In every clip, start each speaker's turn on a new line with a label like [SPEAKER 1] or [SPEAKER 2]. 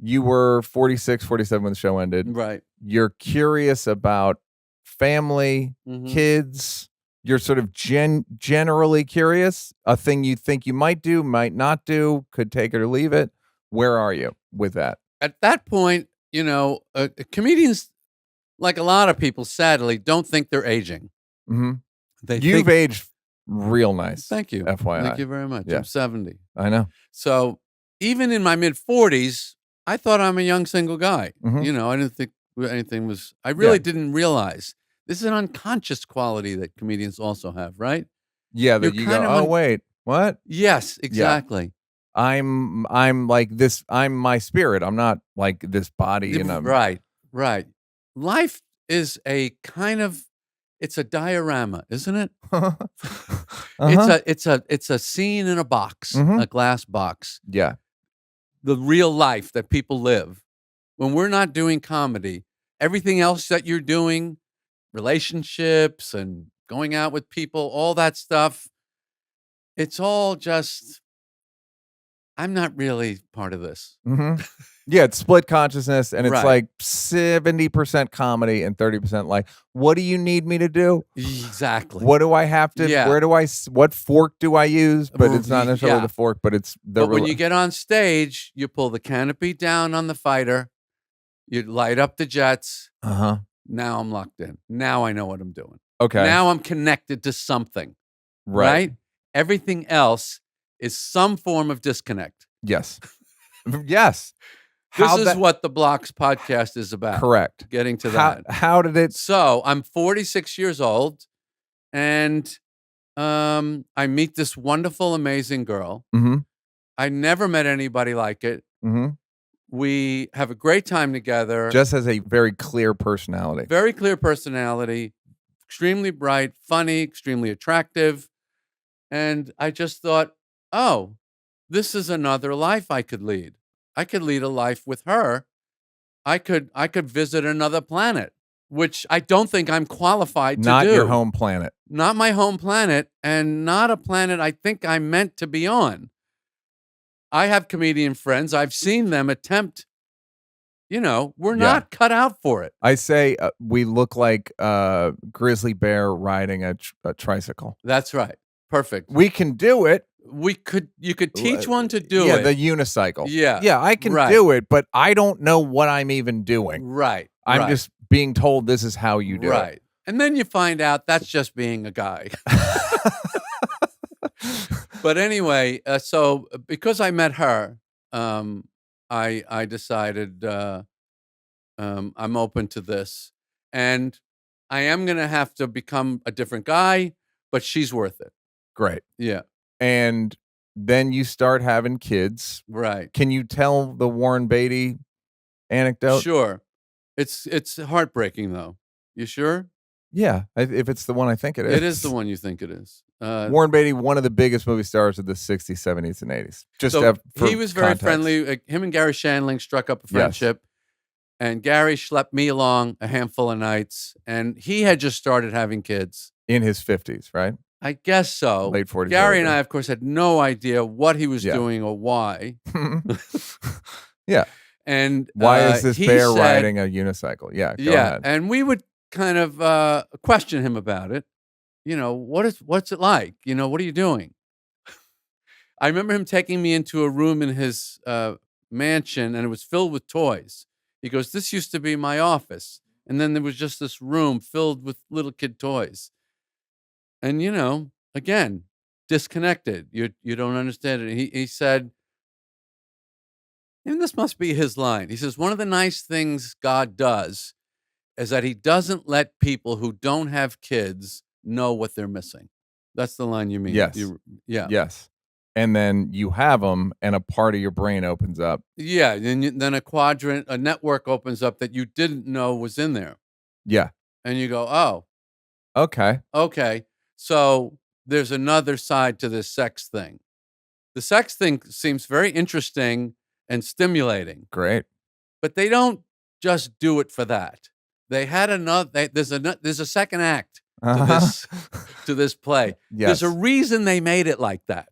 [SPEAKER 1] you were 46, 47 when the show ended.
[SPEAKER 2] Right.
[SPEAKER 1] You're curious about family, kids. You're sort of generally curious. A thing you think you might do, might not do, could take it or leave it. Where are you with that?
[SPEAKER 2] At that point, comedians, like a lot of people, sadly, don't think they're aging.
[SPEAKER 1] You've aged real nice.
[SPEAKER 2] Thank you.
[SPEAKER 1] FYI.
[SPEAKER 2] Thank you very much.
[SPEAKER 1] Yeah.
[SPEAKER 2] I'm 70.
[SPEAKER 1] I know.
[SPEAKER 2] So even in my mid-40s, I thought I'm a young single guy. I didn't think anything was... I really didn't realize. This is an unconscious quality that comedians also have, right?
[SPEAKER 1] Yeah, that you go, oh, wait, what?
[SPEAKER 2] Yes, exactly.
[SPEAKER 1] Yeah. I'm like this. I'm my spirit. I'm not like this body.
[SPEAKER 2] Right. Life is a kind of... It's a diorama, isn't it? It's a scene in a box, a glass box.
[SPEAKER 1] Yeah.
[SPEAKER 2] The real life that people live. When we're not doing comedy, everything else that you're doing, relationships and going out with people, all that stuff, it's all just, I'm not really part of this.
[SPEAKER 1] Yeah, it's split consciousness, and it's like 70% comedy and 30% like, what do you need me to do?
[SPEAKER 2] Exactly.
[SPEAKER 1] What do I have to, what fork do I use? But it's not necessarily the fork, but it's the...
[SPEAKER 2] But when you get on stage, you pull the canopy down on the fighter, you light up the jets. Now I'm locked in. Now I know what I'm doing.
[SPEAKER 1] Okay.
[SPEAKER 2] Now I'm connected to something. Right? Everything else is some form of disconnect.
[SPEAKER 1] Yes. Yes.
[SPEAKER 2] This is what the Blocks podcast is about.
[SPEAKER 1] Correct.
[SPEAKER 2] Getting to that.
[SPEAKER 1] How did it...
[SPEAKER 2] So I'm 46 years old, and I meet this wonderful, amazing girl. I never met anybody like it. We have a great time together.
[SPEAKER 1] Just has a very clear personality.
[SPEAKER 2] Very clear personality. Extremely bright, funny, extremely attractive. And I just thought, oh, this is another life I could lead. I could lead a life with her. I could visit another planet, which I don't think I'm qualified to do.
[SPEAKER 1] Not your home planet.
[SPEAKER 2] Not my home planet, and not a planet I think I'm meant to be on. I have comedian friends. I've seen them attempt. We're not cut out for it.
[SPEAKER 1] I say we look like a grizzly bear riding a tricycle.
[SPEAKER 2] That's right. Perfect.
[SPEAKER 1] We can do it.
[SPEAKER 2] You could teach one to do it.
[SPEAKER 1] Yeah, the unicycle.
[SPEAKER 2] Yeah,
[SPEAKER 1] I can do it, but I don't know what I'm even doing.
[SPEAKER 2] Right.
[SPEAKER 1] I'm just being told this is how you do it.
[SPEAKER 2] Right. And then you find out that's just being a guy. But anyway, so because I met her, I decided I'm open to this, and I am going to have to become a different guy, but she's worth it.
[SPEAKER 1] Great.
[SPEAKER 2] Yeah.
[SPEAKER 1] And then you start having kids.
[SPEAKER 2] Right.
[SPEAKER 1] Can you tell the Warren Beatty anecdote?
[SPEAKER 2] Sure. It's heartbreaking, though. You sure?
[SPEAKER 1] Yeah. If it's the one I think it is.
[SPEAKER 2] It is the one you think it is.
[SPEAKER 1] Warren Beatty, one of the biggest movie stars of the 60s, 70s, and 80s.
[SPEAKER 2] He was very friendly. Him and Gary Shandling struck up a friendship. Yes. And Gary schlepped me along a handful of nights. And he had just started having kids.
[SPEAKER 1] In his 50s, right?
[SPEAKER 2] I guess so.
[SPEAKER 1] Late 40s.
[SPEAKER 2] Gary and I, of course, had no idea what he was doing or why.
[SPEAKER 1] Yeah.
[SPEAKER 2] And
[SPEAKER 1] why is this bear riding a unicycle? Yeah. Go ahead.
[SPEAKER 2] And we would kind of question him about it. What's it like? What are you doing? I remember him taking me into a room in his mansion, and it was filled with toys. He goes, "This used to be my office." And then there was just this room filled with little kid toys. And, again, disconnected. You don't understand it. He said, and this must be his line. He says, one of the nice things God does is that he doesn't let people who don't have kids know what they're missing. That's the line you mean.
[SPEAKER 1] Yes. Yes. And then you have them, and a part of your brain opens up.
[SPEAKER 2] Yeah. Then a network opens up that you didn't know was in there.
[SPEAKER 1] Yeah.
[SPEAKER 2] And you go, oh.
[SPEAKER 1] Okay.
[SPEAKER 2] So there's another side to this sex thing. The sex thing seems very interesting and stimulating.
[SPEAKER 1] Great.
[SPEAKER 2] But they don't just do it for that. They had there's a second act to this play.
[SPEAKER 1] Yes.
[SPEAKER 2] There's a reason they made it like that.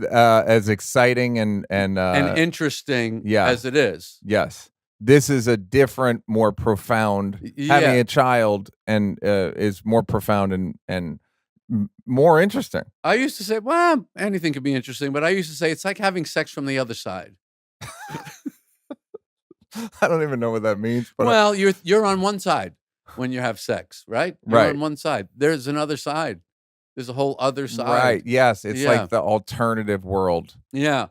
[SPEAKER 1] as exciting and
[SPEAKER 2] interesting as it is.
[SPEAKER 1] Yes. This is a different, more profound. Having a child and is more profound and more interesting.
[SPEAKER 2] I used to say, well, anything could be interesting, but I used to say it's like having sex from the other side.
[SPEAKER 1] I don't even know what that means. But
[SPEAKER 2] well, you're on one side when you have sex, right? You're
[SPEAKER 1] right.
[SPEAKER 2] on one side. There's another side. There's a whole other side.
[SPEAKER 1] Right. Yes. It's like the alternative world.
[SPEAKER 2] Yeah.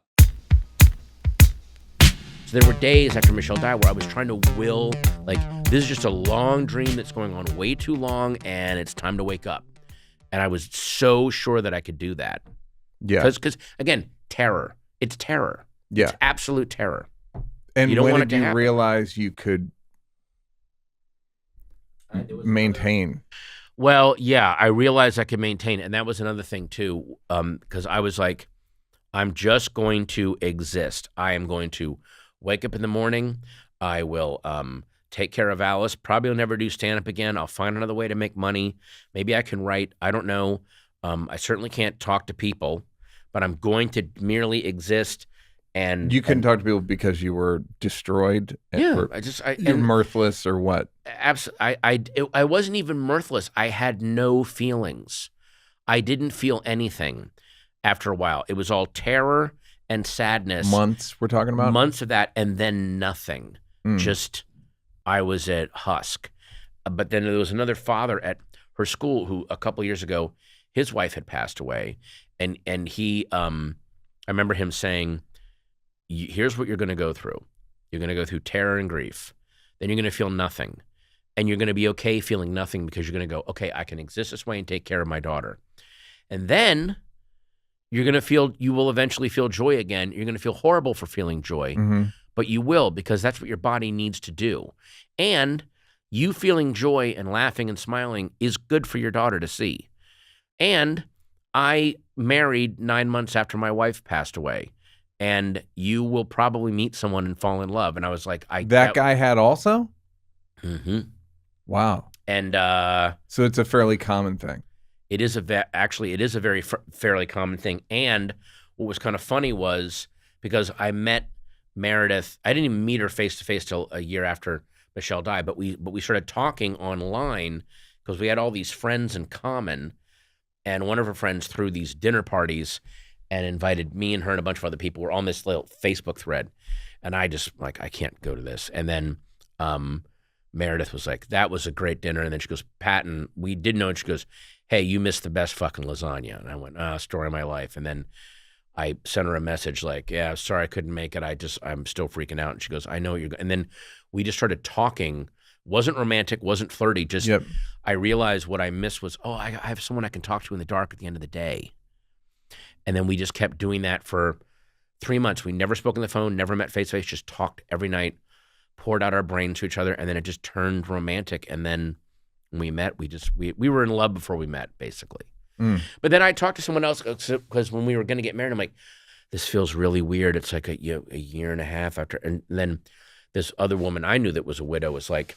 [SPEAKER 3] So there were days after Michelle died where I was trying to will, like, this is just a long dream that's going on way too long and it's time to wake up. And I was so sure that I could do that.
[SPEAKER 1] Yeah.
[SPEAKER 3] Because again, terror. It's terror.
[SPEAKER 1] Yeah.
[SPEAKER 3] It's absolute terror.
[SPEAKER 1] And
[SPEAKER 3] you don't
[SPEAKER 1] when
[SPEAKER 3] want
[SPEAKER 1] did
[SPEAKER 3] it to
[SPEAKER 1] you
[SPEAKER 3] happen.
[SPEAKER 1] realize you could maintain?
[SPEAKER 3] Well, yeah, I realized I could maintain. And that was another thing, too, because I was like, I'm just going to exist. I am going to wake up in the morning. I will take care of Alice. Probably will never do stand-up again. I'll find another way to make money. Maybe I can write. I don't know. I certainly can't talk to people, but I'm going to merely exist. And
[SPEAKER 1] you couldn't talk to people because you were destroyed.
[SPEAKER 3] Yeah,
[SPEAKER 1] you're mirthless or what?
[SPEAKER 3] Absolutely. I wasn't even mirthless. I had no feelings. I didn't feel anything after a while. It was all terror and sadness.
[SPEAKER 1] Months we're talking about?
[SPEAKER 3] Months of that, and then nothing. Just, I was at husk. But then there was another father at her school who a couple years ago, his wife had passed away. And he, I remember him saying, here's what you're going to go through. You're going to go through terror and grief. Then you're going to feel nothing. And you're going to be okay feeling nothing because you're going to go, okay, I can exist this way and take care of my daughter. And then you're going to feel, you will eventually feel joy again. You're going to feel horrible for feeling joy, but you will, because that's what your body needs to do. And you feeling joy and laughing and smiling is good for your daughter to see. And I married 9 months after my wife passed away. And you will probably meet someone and fall in love. And I was like,
[SPEAKER 1] that guy had also?
[SPEAKER 3] Mm-hmm.
[SPEAKER 1] Wow.
[SPEAKER 3] And
[SPEAKER 1] so it's a fairly common thing.
[SPEAKER 3] It is actually it is a very fairly common thing. And what was kind of funny was because I met Meredith, I didn't even meet her face to face till a year after Michelle died, but we started talking online because we had all these friends in common. And one of her friends threw these dinner parties and invited me and her and a bunch of other people. We're on this little Facebook thread. And I just, like, I can't go to this. And then Meredith was like, that was a great dinner. And then she goes, Patton, we didn't know. And she goes, hey, you missed the best fucking lasagna. And I went, story of my life. And then I sent her a message like, yeah, sorry I couldn't make it. I'm still freaking out. And she goes, I know you're, and then we just started talking. Wasn't romantic, wasn't flirty. Just, I realized what I missed was, I have someone I can talk to in the dark at the end of the day. And then we just kept doing that for 3 months. We never spoke on the phone, never met face to face, just talked every night, poured out our brains to each other, and then it just turned romantic. And then when we met, we were in love before we met, basically. But then I talked to someone else because when we were going to get married, I'm like, this feels really weird. It's like a year and a half after. And then this other woman I knew that was a widow was like,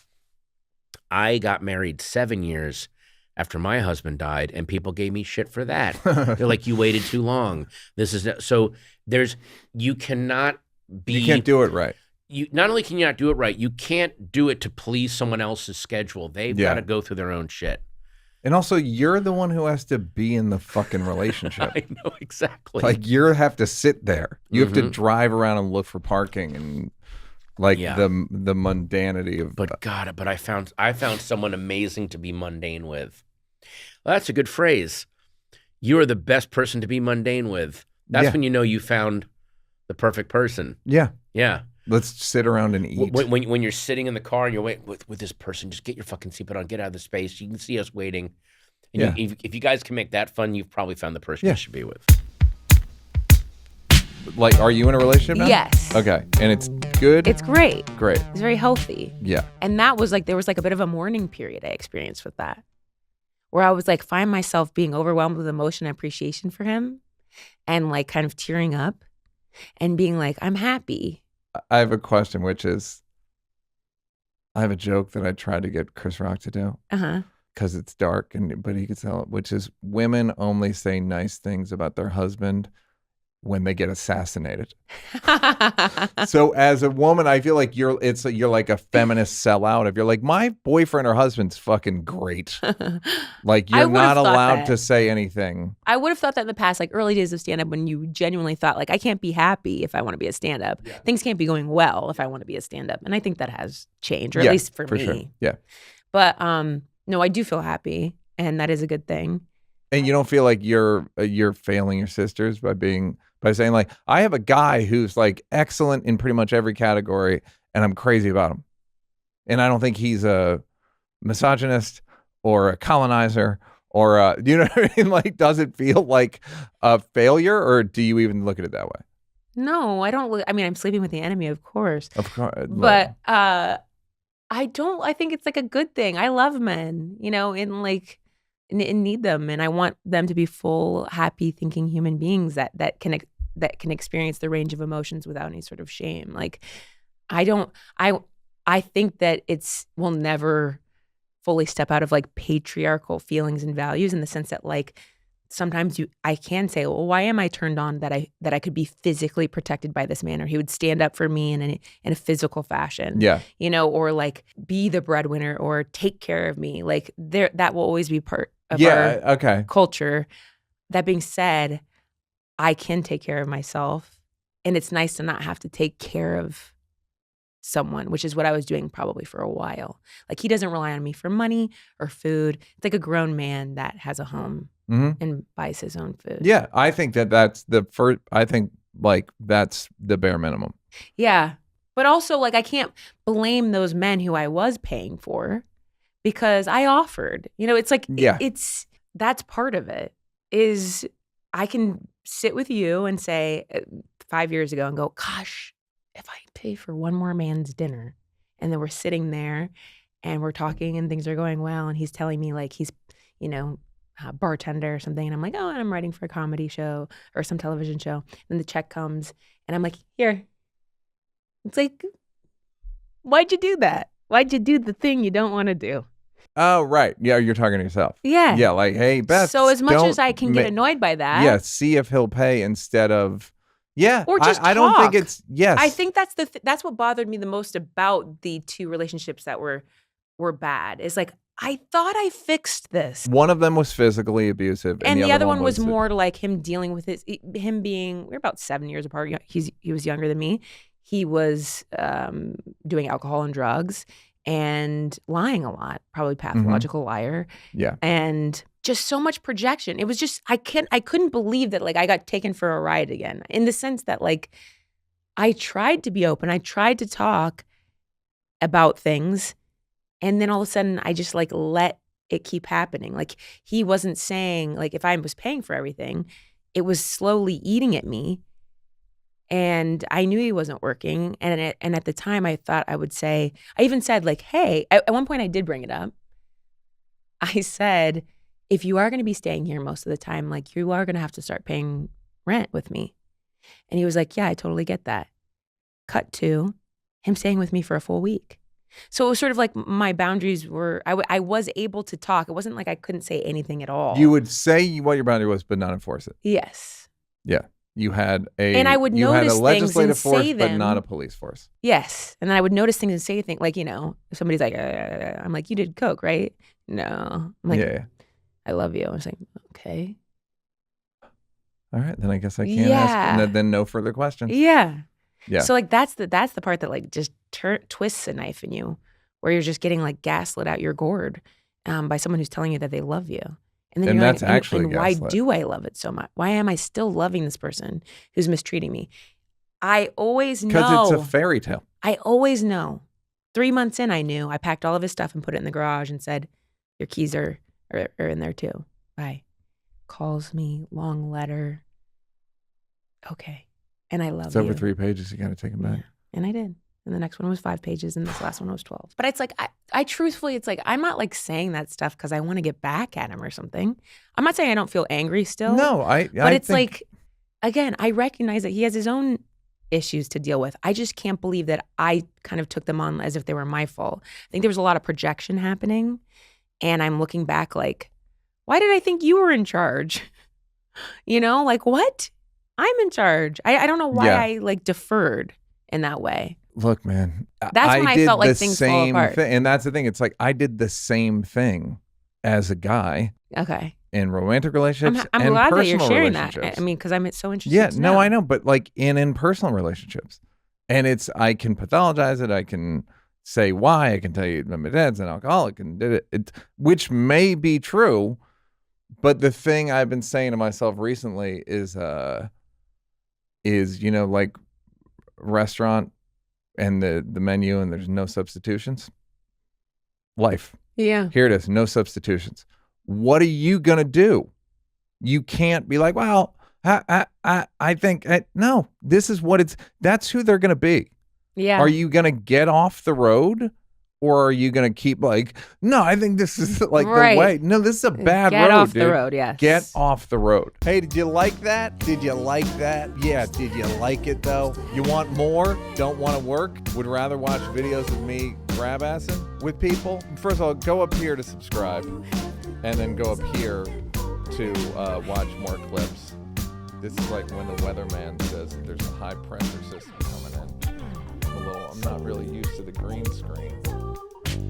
[SPEAKER 3] I got married 7 years after my husband died, and people gave me shit for that. They're like, you waited too long. So you cannot be.
[SPEAKER 1] You can't do it right.
[SPEAKER 3] You not only can you not do it right, you can't do it to please someone else's schedule. They've got to go through their own shit.
[SPEAKER 1] And also, you're the one who has to be in the fucking relationship.
[SPEAKER 3] I know, exactly.
[SPEAKER 1] Like, you have to sit there. You have to drive around and look for parking and the mundanity of.
[SPEAKER 3] But God, I found someone amazing to be mundane with. Well, that's a good phrase. You are the best person to be mundane with. That's when you know you found the perfect person. Yeah. Yeah.
[SPEAKER 1] Let's sit around and eat.
[SPEAKER 3] When you're sitting in the car and you're waiting with this person, just get your fucking seatbelt on, get out of the space. You can see us waiting. And if you guys can make that fun, you've probably found the person you should be with.
[SPEAKER 1] Like, are you in a relationship now?
[SPEAKER 4] Yes.
[SPEAKER 1] Okay. And it's good?
[SPEAKER 4] It's great.
[SPEAKER 1] Great.
[SPEAKER 4] It's very healthy.
[SPEAKER 1] Yeah.
[SPEAKER 4] And that was like, there was like a bit of a mourning period I experienced with that, where I was like, find myself being overwhelmed with emotion and appreciation for him and like kind of tearing up and being like, I'm happy.
[SPEAKER 1] I have a question, which is, I have a joke that I tried to get Chris Rock to do. Because it's dark, but he could tell it, which is women only say nice things about their husband when they get assassinated. So as a woman, I feel like you're like a feminist sellout. If you're like, my boyfriend or husband's fucking great. Like you're not allowed to say anything.
[SPEAKER 4] I would have thought that in the past, like early days of stand-up, when you genuinely thought like, I can't be happy if I want to be a stand-up. Yeah. Things can't be going well if I want to be a stand-up. And I think that has changed, or at least for me.
[SPEAKER 1] Sure. Yeah.
[SPEAKER 4] But no, I do feel happy, and that is a good thing.
[SPEAKER 1] And you don't feel like you're failing your sisters by saying like, I have a guy who's like excellent in pretty much every category, and I'm crazy about him. And I don't think he's a misogynist or a colonizer or you know what I mean? Like, does it feel like a failure, or do you even look at it that way?
[SPEAKER 4] No, I don't. I mean, I'm sleeping with the enemy, of course.
[SPEAKER 1] Of course.
[SPEAKER 4] But I don't. I think it's like a good thing. I love men, you know, and like. And need them, and I want them to be full, happy, thinking human beings that can experience the range of emotions without any sort of shame. Like, I think that we'll never fully step out of like patriarchal feelings and values, in the sense that like sometimes I can say, well, why am I turned on that I could be physically protected by this man, or he would stand up for me in a physical fashion, you know, or like be the breadwinner or take care of me. Like that will always be part of our culture. That being said, I can take care of myself, and it's nice to not have to take care of someone, which is what I was doing probably for a while. Like, he doesn't rely on me for money or food. It's like a grown man that has a home and buys his own food.
[SPEAKER 1] Yeah, I think that's the first. I think like that's the bare minimum.
[SPEAKER 4] Yeah, but also like I can't blame those men who I was paying for, because I offered. You know, it's like that's part of it. Is I can sit with you and say 5 years ago and go, gosh, if I pay for one more man's dinner, and then we're sitting there and we're talking and things are going well, and he's telling me like he's, you know, a bartender or something, and I'm like, oh, I'm writing for a comedy show or some television show, and the check comes and I'm like, here. It's like, why'd you do that? Why'd you do the thing you don't want to do?
[SPEAKER 1] Oh, right. Yeah, you're talking to yourself.
[SPEAKER 4] Yeah.
[SPEAKER 1] Yeah, like, hey, Beth.
[SPEAKER 4] So as much as I can get annoyed by that.
[SPEAKER 1] See if he'll pay instead of,
[SPEAKER 4] or just
[SPEAKER 1] I don't think it's,
[SPEAKER 4] I think that's that's what bothered me the most about the two relationships that were bad. Is like, I thought I fixed this.
[SPEAKER 1] One of them was physically abusive.
[SPEAKER 4] And the other one was more like him dealing with him being, we're about 7 years apart. He was younger than me. He was doing alcohol and drugs and lying a lot, probably pathological liar.
[SPEAKER 1] Yeah.
[SPEAKER 4] And just so much projection. It was just, I couldn't believe that like I got taken for a ride again, in the sense that like I tried to be open. I tried to talk about things, and then all of a sudden I just like let it keep happening. Like, he wasn't saying, like, if I was paying for everything, it was slowly eating at me. And I knew he wasn't working. And at the time I thought I would say, I even said like, hey, at one point I did bring it up. I said, if you are going to be staying here most of the time, like, you are going to have to start paying rent with me. And he was like, yeah, I totally get that. Cut to him staying with me for a full week. So it was sort of like my boundaries were, I was able to talk. It wasn't like I couldn't say anything at all.
[SPEAKER 1] You would say what your boundary was, but not enforce it.
[SPEAKER 4] Yes.
[SPEAKER 1] Yeah. You had
[SPEAKER 4] and I would notice
[SPEAKER 1] a legislative
[SPEAKER 4] things and
[SPEAKER 1] force,
[SPEAKER 4] say them,
[SPEAKER 1] but not a police force.
[SPEAKER 4] Yes. And then I would notice things and say things like, you know, if somebody's like, I'm like, you did coke, right? No. I'm like,
[SPEAKER 1] yeah.
[SPEAKER 4] I love you. I was like, okay.
[SPEAKER 1] All right. Then I guess I can't ask. And then no further questions.
[SPEAKER 4] Yeah.
[SPEAKER 1] Yeah.
[SPEAKER 4] So like that's the part that like just twists a knife in you, where you're just getting like gaslit out your gourd by someone who's telling you that they love you. And then
[SPEAKER 1] that's actually
[SPEAKER 4] and why do I love it so much? Why am I still loving this person who's mistreating me? I always know.
[SPEAKER 1] Because it's a fairy tale.
[SPEAKER 4] I always know. 3 months in, I knew. I packed all of his stuff and put it in the garage and said, your keys are in there too. Bye. Calls me, long letter. Okay. And I love
[SPEAKER 1] it's
[SPEAKER 4] you.
[SPEAKER 1] Over 3 pages. You got to take them back.
[SPEAKER 4] Yeah. And I did. And the next one was 5 pages, and this last one was 12. But it's like, I truthfully, it's like, I'm not like saying that stuff because I want to get back at him or something. I'm not saying I don't feel angry still.
[SPEAKER 1] No,
[SPEAKER 4] But it's like, again, I recognize that he has his own issues to deal with. I just can't believe that I kind of took them on as if they were my fault. I think there was a lot of projection happening. And I'm looking back like, why did I think you were in charge? You know, like, what? I'm in charge. I don't know why
[SPEAKER 1] Yeah.
[SPEAKER 4] I like deferred in that way.
[SPEAKER 1] Look, man.
[SPEAKER 4] That's when I
[SPEAKER 1] did
[SPEAKER 4] felt like
[SPEAKER 1] the
[SPEAKER 4] things fall
[SPEAKER 1] same
[SPEAKER 4] apart.
[SPEAKER 1] thing. And that's the thing. It's like I did the same thing as a guy
[SPEAKER 4] Okay.
[SPEAKER 1] in romantic relationships
[SPEAKER 4] I'm
[SPEAKER 1] and
[SPEAKER 4] glad that you're
[SPEAKER 1] personal
[SPEAKER 4] sharing that.
[SPEAKER 1] relationships.
[SPEAKER 4] I mean, because I'm so interested.
[SPEAKER 1] Yeah,
[SPEAKER 4] to
[SPEAKER 1] no,
[SPEAKER 4] know.
[SPEAKER 1] I know. But like in personal relationships. And I can pathologize it. I can say why. I can tell you that my dad's an alcoholic and did it, which may be true. But the thing I've been saying to myself recently is like restaurant and the menu and there's no substitutions. Life.
[SPEAKER 4] Yeah.
[SPEAKER 1] Here it is. No substitutions. What are you going to do? You can't be like, well, I think, no, this is what that's who they're going to be.
[SPEAKER 4] Yeah.
[SPEAKER 1] Are you going to get off the road? Or are you going to keep like, no, I think this is like
[SPEAKER 4] Right.
[SPEAKER 1] the way. No, this is a bad road,
[SPEAKER 4] Get off
[SPEAKER 1] dude.
[SPEAKER 4] the road, yes.
[SPEAKER 1] Get off the road. Hey, did you like that? Did you like that? Yeah, did you like it though? You want more? Don't want to work? Would rather watch videos of me grab-assing with people? First of all, go up here to subscribe. And then go up here to watch more clips. This is like when the weatherman says there's a high pressure system coming in. I'm not really used to the green screen.